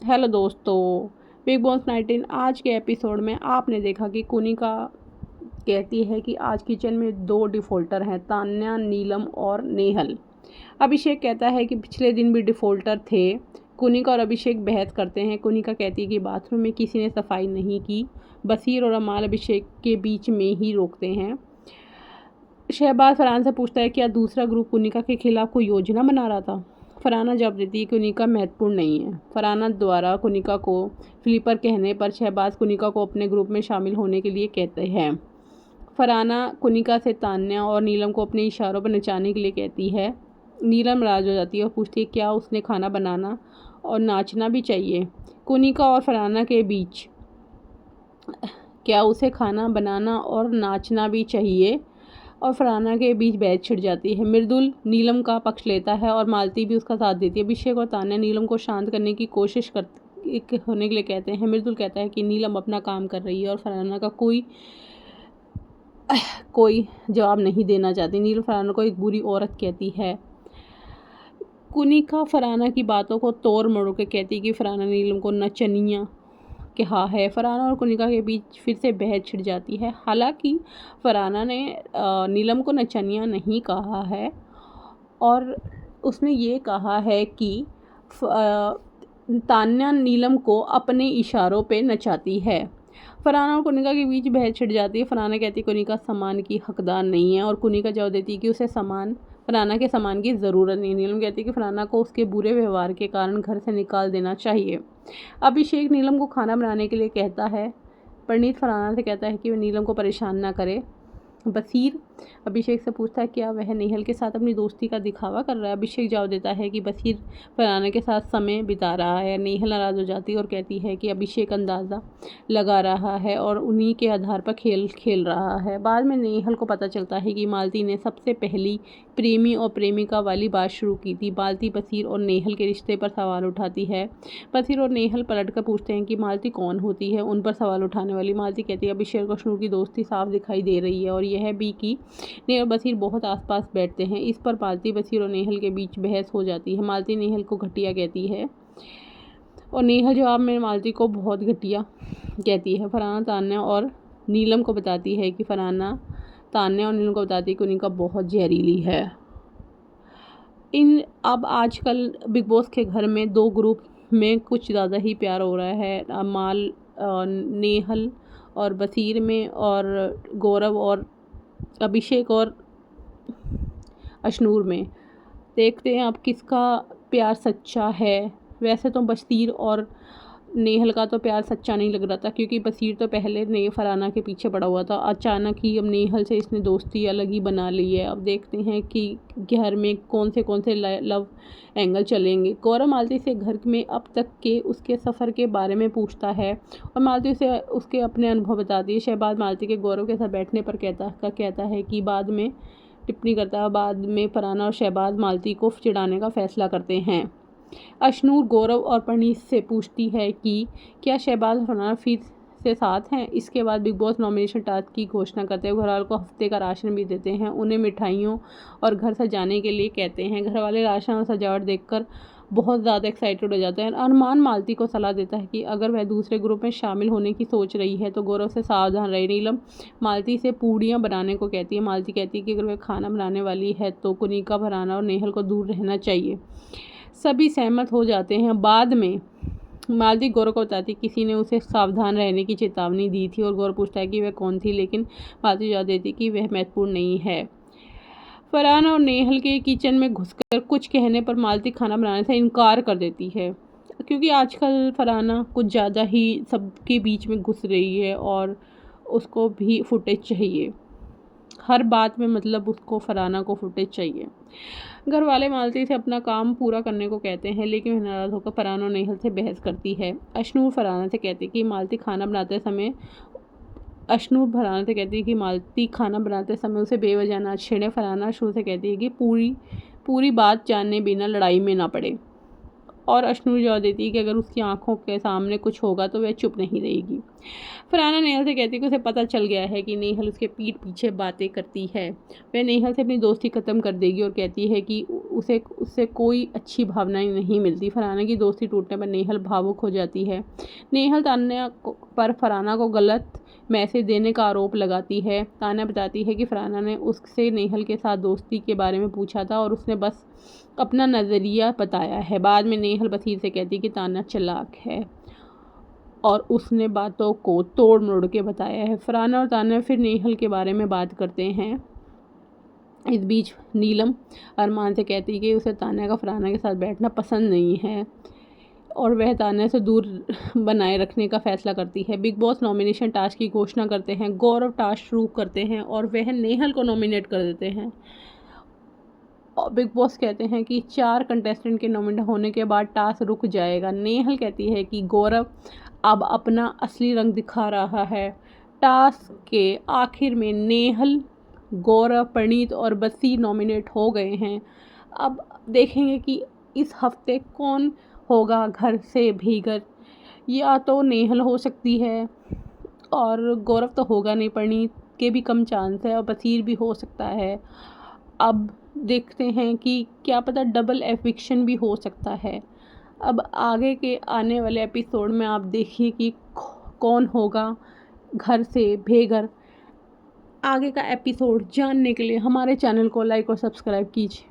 Hello दोस्तों, big boss 19 आज के एपिसोड में आपने देखा कि कुनिका कहती है कि आज किचन में दो डिफ़ॉल्टर हैं, तान्या, नीलम और नेहल। अभिषेक कहता है कि पिछले दिन भी डिफ़ॉल्टर थे। कुनिका और अभिषेक बहस करते हैं। कुनिका कहती है कि बाथरूम में किसी ने सफाई नहीं की। बसीर और अमाल अभिषेक के बीच में ही रोकते हैं। शहबाज फरहान से पूछता है क्या दूसरा ग्रुप कुनिका के खिलाफ कोई योजना बना रहा था। फरहाना जवाब देती है कि कुनिका महत्वपूर्ण नहीं है। फरहाना द्वारा कुनिका को फ्लिपर कहने पर शहबाज कुनिका को अपने ग्रुप में शामिल होने के लिए कहते हैं। फरहाना कुनिका से तान्या और नीलम को अपने इशारों पर नचाने के लिए कहती है। नीलम नाराज हो जाती है और पूछती है क्या उसने खाना बनाना और नाचना भी चाहिए। कुनिका और फरहाना के बीच क्या उसे खाना बनाना और नाचना भी चाहिए और फरहाना के बीच बहस छिड़ जाती है। मृदुल नीलम का पक्ष लेता है और मालती भी उसका साथ देती है। अभिषेक और तान्या नीलम को शांत करने की कोशिश होने के लिए कहते हैं। मृदुल कहता है कि नीलम अपना काम कर रही है और फरहाना का कोई जवाब नहीं देना चाहती। नीलम फरहाना को एक बुरी औरत कहती है। कुनिका फरहाना की बातों को तोड़ मरोड़ के कहती है कि फरहाना नीलम को नचनिया कहा है। फरहाना और कुनिका के बीच फिर से बहस छिड़ जाती है। हालांकि फरहाना ने नीलम को नचनिया नहीं कहा है और उसने ये कहा है कि तान्या नीलम को अपने इशारों पे नचाती है। फरहाना और कुनिका के बीच बहस छिड़ जाती है। फरहाना कहती है कुनिका सम्मान की हकदार नहीं है और कुनिका जवाब देती है कि उसे फरहाना के सम्मान की ज़रूरत नहीं। नीलम कहती है कि फरहाना को उसके बुरे व्यवहार के कारण घर से निकाल देना चाहिए। अभिषेक नीलम को खाना बनाने के लिए कहता है। परनीत फरहाना से कहता है कि वह नीलम को परेशान ना करे। बसीर अभिषेक से पूछता है क्या वह नेहल के साथ अपनी दोस्ती का दिखावा कर रहा है। अभिषेक जवाब देता है कि बसीर फरहाना के साथ समय बिता रहा है। नेहल नाराज़ हो जाती है और कहती है कि अभिषेक अंदाज़ा लगा रहा है और उन्हीं के आधार पर खेल खेल रहा है। बाद में नेहल को पता चलता है कि मालती ने सबसे पहली प्रेमी और प्रेमिका वाली बात शुरू की थी। मालती बसीर और नेहल के रिश्ते पर सवाल उठाती है। बसीर और नेहल पलट कर पूछते हैं कि मालती कौन होती है उन पर सवाल उठाने वाली। मालती कहती है अभिषेक और अशनूर की दोस्ती साफ दिखाई दे रही है और यह भी कि नेहल और बसीर बहुत आसपास बैठते हैं। इस पर मालती बसीर और नेहल के बीच बहस हो जाती है। मालती नेहल को घटिया कहती है और नेहल जवाब में मालती को बहुत घटिया कहती है। फरहाना तान्या और नीलम को बताती है कि उनका बहुत जहरीली है। अब आजकल बिग बॉस के घर में दो ग्रुप में कुछ ज़्यादा ही प्यार हो रहा है। अमाल नेहल और बसीर में और गौरव और अभिषेक और अशनूर में। देखते हैं अब किसका प्यार सच्चा है। वैसे तो बसीर और नेहल का तो प्यार सच्चा नहीं लग रहा था क्योंकि बसीर तो पहले फरहाना के पीछे पड़ा हुआ था। अचानक ही अब नेहल से इसने दोस्ती अलग ही बना ली है। अब देखते हैं कि घर में कौन से लव एंगल चलेंगे। गौरव मालती से घर में अब तक के उसके सफ़र के बारे में पूछता है और मालती से उसके अपने अनुभव बताती है। शहबाज मालती के गौरव के साथ बैठने पर कहता है कि बाद में टिप्पणी करता है। बाद में फरहाना और शहबाज मालती को चिढ़ाने का फैसला करते हैं। अशनूर गौरव और परनीत से पूछती है कि क्या शहबाज और फरहाना फिर से साथ हैं। इसके बाद बिग बॉस नॉमिनेशन टास्क की घोषणा करते हुए घरवालों को हफ्ते का राशन भी देते हैं। उन्हें मिठाइयों और घर सजाने के लिए कहते हैं। घर वाले राशन और सजावट देखकर बहुत ज़्यादा एक्साइटेड हो जाते हैं। अरमान मालती को सलाह देता है कि अगर वह दूसरे ग्रुप में शामिल होने की सोच रही है तो गौरव से सावधान रहे। नीलम मालती से पूड़ियाँ बनाने को कहती है। मालती कहती है कि अगर वह खाना बनाने वाली है तो कुनिका फरहाना और नेहल को दूर रहना चाहिए। सभी सहमत हो जाते हैं। बाद में मालती गौरव को बताती किसी ने उसे सावधान रहने की चेतावनी दी थी और गौरव पूछता है कि वह कौन थी, लेकिन मालती जवाब देती कि वह महत्वपूर्ण नहीं है। फरहाना और नेहल के किचन में घुसकर कुछ कहने पर मालती खाना बनाने से इनकार कर देती है क्योंकि आजकल फरहाना कुछ ज़्यादा ही सबके बीच में घुस रही है और उसको भी फुटेज चाहिए। हर बात में मतलब उसको फरहाना को फुटेज चाहिए। घर वाले मालती से अपना काम पूरा करने को कहते हैं लेकिन वह नाराज़ होकर फरहाना और नेहल से बहस करती है। अशनूर फरहाना से कहती कि मालती खाना बनाते समय उसे बेवजह ना छेड़े। फरहाना अशनूर से कहती है कि पूरी बात जानने बिना लड़ाई में ना पड़े और अश्नू जवाब देती है कि अगर उसकी आंखों के सामने कुछ होगा तो वह चुप नहीं रहेगी। फरहाना नेहल से कहती है कि उसे पता चल गया है कि नेहल उसके पीठ पीछे बातें करती है। वह नेहल से अपनी दोस्ती ख़त्म कर देगी और कहती है कि उसे उससे कोई अच्छी भावनाएं नहीं मिलती। फरहाना की दोस्ती टूटने पर नेहल भावुक हो जाती है। नेहल तान्या पर फरहाना को गलत मैसेज देने का आरोप लगाती है। तान्या बताती है कि फरहाना ने उससे नेहल के साथ दोस्ती के बारे में पूछा था और उसने बस अपना नज़रिया बताया है। बाद में नेहल बसीर से कहती है कि तान्या चालाक है और उसने बातों को तोड़ मोड़ के बताया है। फरहाना और तान्या फिर नेहल के बारे में बात करते हैं। इस बीच नीलम अरमान से कहती है कि उसे तान्या का फरहाना के साथ बैठना पसंद नहीं है और वह तान्या से दूर बनाए रखने का फैसला करती है। बिग बॉस नॉमिनेशन टास्क की घोषणा करते हैं। गौरव टास्क शुरू करते हैं और वह नेहल को नॉमिनेट कर देते हैं। और बिग बॉस कहते हैं कि 4 कंटेस्टेंट के नॉमिनेट होने के बाद टास्क रुक जाएगा। नेहल कहती है कि गौरव अब अपना असली रंग दिखा रहा है। टास्क के आखिर में नेहल, गौरव, प्रणीत और बसीर नॉमिनेट हो गए हैं। अब देखेंगे कि इस हफ्ते कौन होगा घर से भीगर। या तो नेहल हो सकती है और गौरव तो होगा नहीं, प्रणीत के भी कम चांस है और बसीर भी हो सकता है। अब देखते हैं कि क्या पता डबल एविक्शन भी हो सकता है। अब आगे के आने वाले एपिसोड में आप देखिए कि कौन होगा घर से बेघर। आगे का एपिसोड जानने के लिए हमारे चैनल को लाइक और सब्सक्राइब कीजिए।